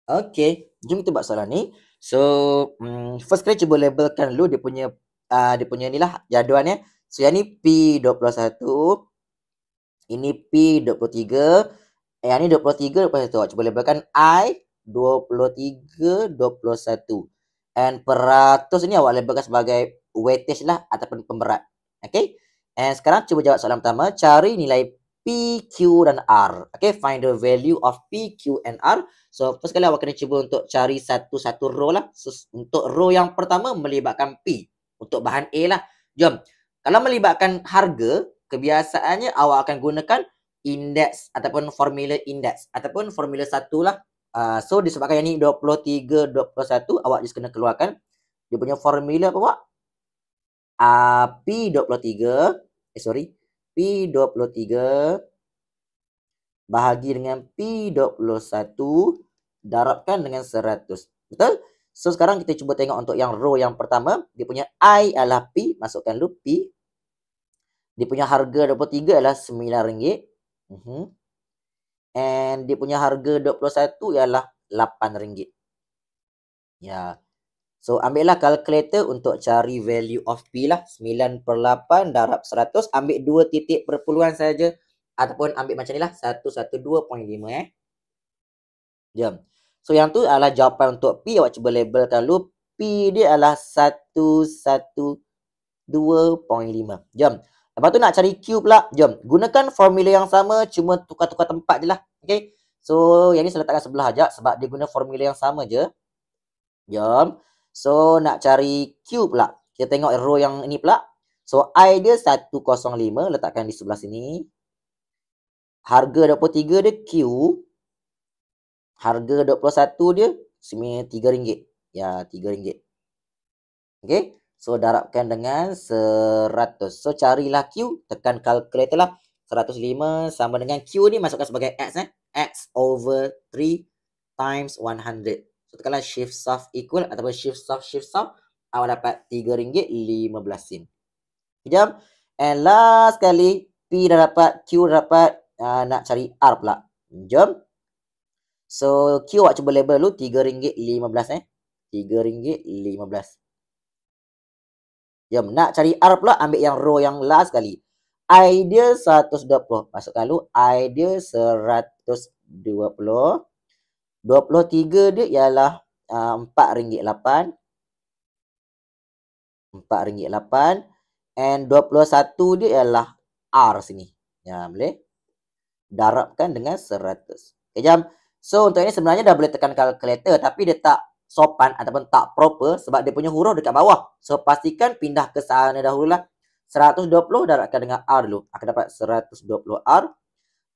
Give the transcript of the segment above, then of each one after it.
Okey, jom kita buat soalan ni. So, first kali cuba labelkan dulu dia punya ni lah jadualnya. So, yang ni P21, ini P23, yang ni 23, 21. Cuba labelkan I 23, 21. And peratus ni awak labelkan sebagai weightage lah ataupun pemberat. Okay. And sekarang cuba jawab soalan pertama. Cari nilai P, Q dan R. Okay. Find the value of P, Q and R. So, first kali awak kena cuba untuk cari satu-satu row lah. So, untuk row yang pertama melibatkan P. Untuk bahan A lah. Jom. Kalau melibatkan harga, kebiasaannya awak akan gunakan indeks ataupun formula indeks ataupun formula 1 lah. So disebabkan yang ni 23, 21, awak just kena keluarkan dia punya formula apa awak? P23, P23 bahagi dengan P21 darabkan dengan 100. Betul? So sekarang kita cuba tengok untuk yang row yang pertama, dia punya I adalah P, masukkan dulu P. Dia punya harga 23 adalah RM9. And dia punya harga 21 ialah RM8. Ya. So ambillah kalkulator untuk cari value of P lah. 9/8 darab 100. Ambil 2 titik perpuluhan saja. Ataupun ambil macam ni lah. 112.5 Jom. So yang tu adalah jawapan untuk P. Awak cuba labelkan dulu. P dia adalah 112.5. Jom. Lepas tu nak cari Q pula. Jom. Gunakan formula yang sama. Cuma tukar-tukar tempat je lah. Okay. So yang ni saya letakkan sebelah aja. Sebab dia guna formula yang sama je. Jom. So nak cari Q pula. Kita tengok row yang ini pula. So I dia 105. Letakkan di sebelah sini. Harga 23 dia Q. Harga 21 dia RM3. Ya, RM3. Okay. So darabkan dengan 100. So carilah Q. Tekan kalkulator lah. 105 sama dengan Q ni masukkan sebagai X. X over 3 times 100. So tekanlah shift soft equal ataupun shift soft. Awak dapat RM3.15. Sekejap. And last kali P dah dapat, Q dah dapat. Nak cari R pula. Jom. So Q awak cuba label dulu RM3.15. RM3.15. Jom, nak cari R pula, ambil yang row yang last kali. I dia 120. Masukkan dulu. I dia 120. 23 dia ialah RM4.8. RM4.8. And 21 dia ialah R sini. Ya, boleh. Darabkan dengan 100. Okay, jom. So, untuk ini sebenarnya dah boleh tekan kalkulator. Tapi dia tak sopan ataupun tak proper sebab dia punya huruf dekat bawah. So pastikan pindah ke sana dahululah. 120 darabkan dengan R dulu. Akan dapat 120 R.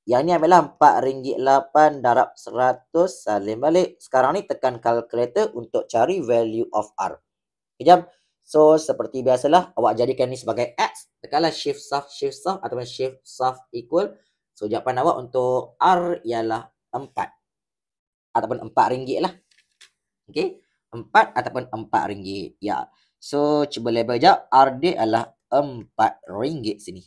Yang ni ambillah RM4.8 darab 100 salin balik. Sekarang ni tekan kalkulator untuk cari value of R. Kejap. So seperti biasalah awak jadikan ni sebagai X. Tekanlah shift soft ataupun shift soft equal. So jawapan awak untuk R ialah 4. Ataupun RM4 lah. Okay. 4 ataupun RM4. Ya. So, cuba label je. R dia adalah RM4 sini.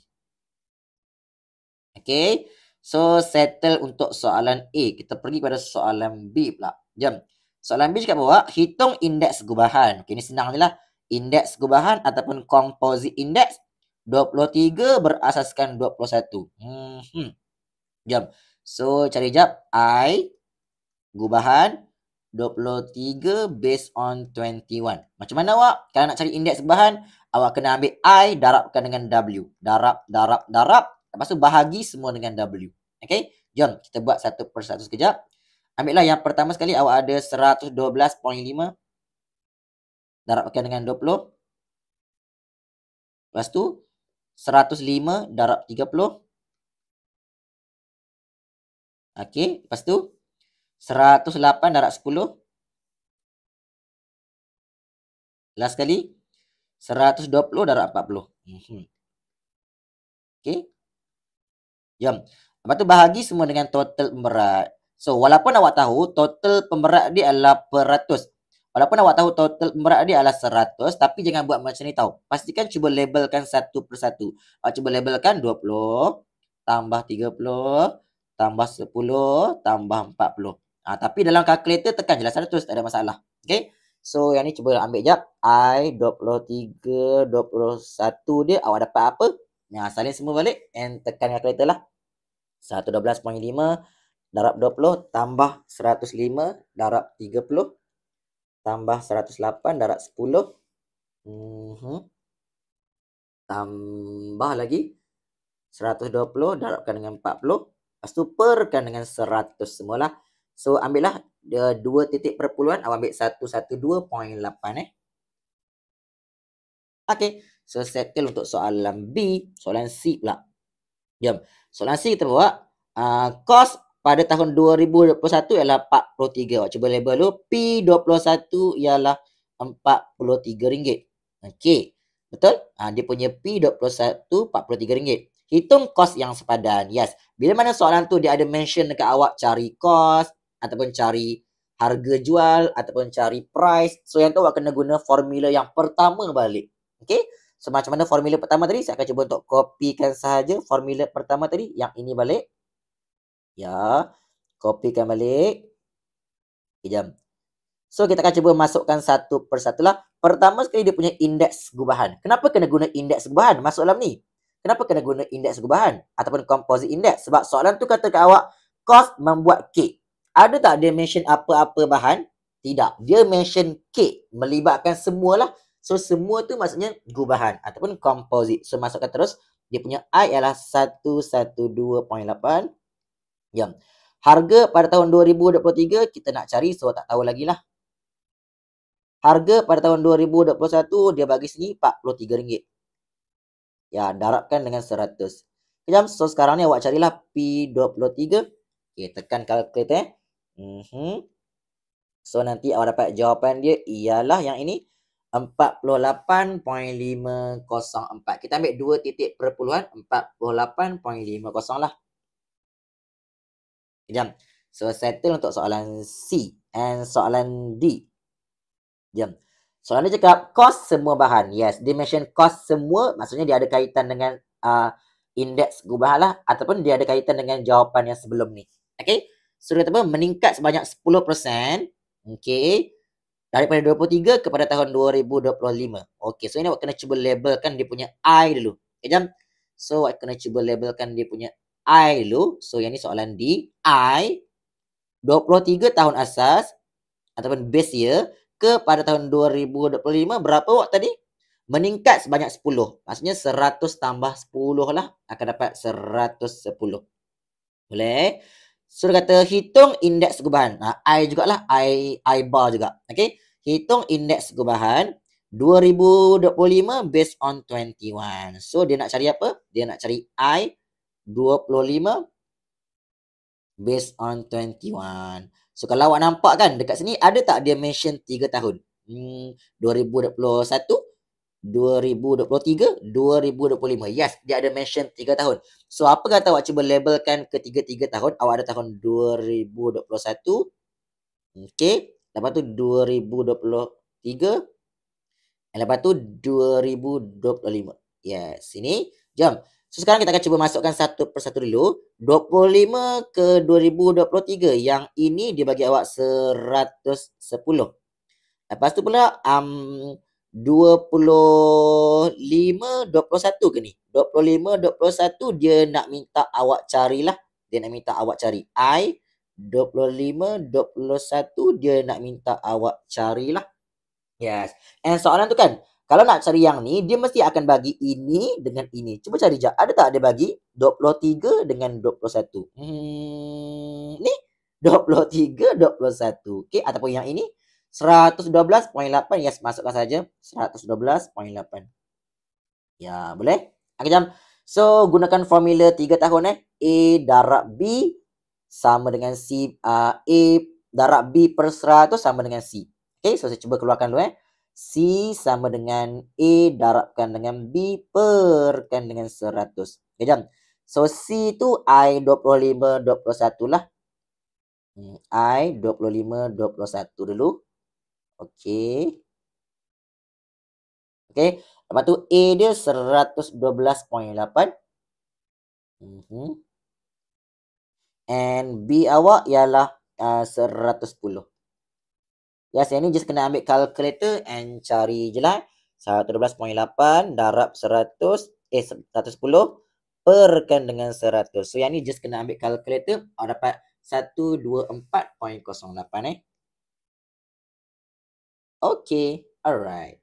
Okay. So, settle untuk soalan A. Kita pergi pada soalan B pula. Jom. Soalan B cakap bahawa hitung indeks gubahan. Okay, ni senang je lah. Indeks gubahan ataupun composite index 23 berasaskan 21. Jom. So, cari jap. I gubahan 23 based on 21. Macam mana awak? Kalau nak cari indeks gubahan, awak kena ambil I darabkan dengan W. Darab. Lepas tu bahagi semua dengan W. Okay? Jom kita buat satu persatu sekejap. Ambillah yang pertama sekali awak ada 112.5. Darabkan dengan 20. Lepas tu 105 darab 30. Okay. Lepas tu 108 darab 10. Last kali 120 darab 40. Okay. Jom. Lepas tu bahagi semua dengan total pemberat. So walaupun awak tahu total pemberat dia adalah peratus. Walaupun awak tahu total pemberat dia adalah 100. Tapi jangan buat macam ni tahu. Pastikan cuba labelkan satu persatu. Awak cuba labelkan 20. Tambah 30. Tambah 10. Tambah 40. Tapi dalam kalkulator tekan je lah 100, tak ada masalah. Okay. So yang ni cuba ambil jap. I 23, 21 dia awak dapat apa? Salin semua balik and tekan kalkulator lah. 112.5 darab 20 tambah 105 darab 30 tambah 108 darab 10. Tambah lagi 120 darabkan dengan 40. Lepas tu perkan dengan 100 semualah. So ambillah 2 titik perpuluhan. Awak ambil 112.8 Okay. So settle untuk soalan B. Soalan C pula. Jom. Soalan C kita bawa. Kos pada tahun 2021 ialah 43. Awak cuba label dulu. P21 ialah RM43. Okey. Betul? Dia punya P21 RM43. Hitung kos yang sepadan. Yes. Bila mana soalan tu dia ada mention dekat awak cari kos ataupun cari harga jual ataupun cari price. So yang tu awak kena guna formula yang pertama balik. Okey. So macam mana formula pertama tadi? Saya akan cuba untuk kopikan sahaja formula pertama tadi. Yang ini balik. Ya. Kopikan balik. Okay, jom. So kita akan cuba masukkan satu persatu lah. Pertama sekali dia punya indeks gubahan. Kenapa kena guna indeks gubahan masuk dalam ni? Kenapa kena guna indeks gubahan? Ataupun composite index? Sebab soalan tu kata kat awak, kos membuat kek. Ada tak dia mention apa-apa bahan? Tidak. Dia mention kek. Melibatkan semualah. So semua tu maksudnya gubahan ataupun composite. So masukkan terus. Dia punya I ialah 112.8. Jom. Harga pada tahun 2023 kita nak cari, so tak tahu lagi lah. Harga pada tahun 2021 dia bagi sini RM43. Ya, darabkan dengan 100. Kejap, so sekarang ni awak carilah P23. Okay, tekan kalkulator. So nanti awak dapat jawapan dia ialah yang ini. 48.504. Kita ambil 2 titik perpuluhan 48.50 lah. Jom. So settle untuk soalan C and soalan D. Jom. Soalan dia cakap kos semua bahan. Yes, dia mention kos semua, maksudnya dia ada kaitan dengan indeks gubahan lah ataupun dia ada kaitan dengan jawapan yang sebelum ni. Okay. So dia kata meningkat sebanyak 10%. Okay. Daripada 23 kepada tahun 2025. Okay, so ini awak kena cuba labelkan dia punya I dulu. Okay, jom. So awak kena cuba labelkan dia punya I dulu. So yang ni soalan D. I 23 tahun asas ataupun base year kepada tahun 2025 berapa awak tadi? Meningkat sebanyak 10. Maksudnya 100 tambah 10 lah akan dapat 110. Boleh? So dia kata hitung indeks gubahan. I jugalah, I bar juga. Okay. Hitung indeks gubahan 2025 based on 21. So dia nak cari apa? Dia nak cari I 25 based on 21. So kalau awak nampak kan dekat sini ada tak dia mention 3 tahun? 2021, 2023, 2025. Yes, dia ada mention 3 tahun. So apa kata awak cuba labelkan ketiga-tiga tahun? Awak ada tahun 2021. Okay. Lepas tu 2023. Dan lepas tu 2025. Yes, sini. Jom. So sekarang kita akan cuba masukkan satu persatu dulu. 25 ke 2023. Yang ini dia bagi awak 110. Lepas tu pula 25, 21 ke ni? 25, 21 dia nak minta awak carilah. Dia nak minta awak cari I. 25, 21 dia nak minta awak carilah. Yes. And soalan tu kan, kalau nak cari yang ni, dia mesti akan bagi ini dengan ini. Cuba cari je. Ada tak dia bagi 23 dengan 21? Ni 23, 21. Okay, ataupun yang ini 112.8. Yes, masukkan saja 112.8. Ya, boleh? Okay, jom. So, gunakan formula 3 tahun A darab B sama dengan C. A darab B per 100 sama dengan C. Okay, so saya cuba keluarkan dulu C sama dengan A darabkan dengan B perkan dengan 100. Okay, jom. So, C tu I 25, 21 lah. I 25, 21 dulu. Okay. Okay. Lepas tu A dia 112.8. And B awak ialah 110. Ya, yang ni just kena ambil calculator and cari je lah. 112.8 darab 110 perkan dengan 100. So yang ni just kena ambil calculator, dapat 124.08 Okay, alright.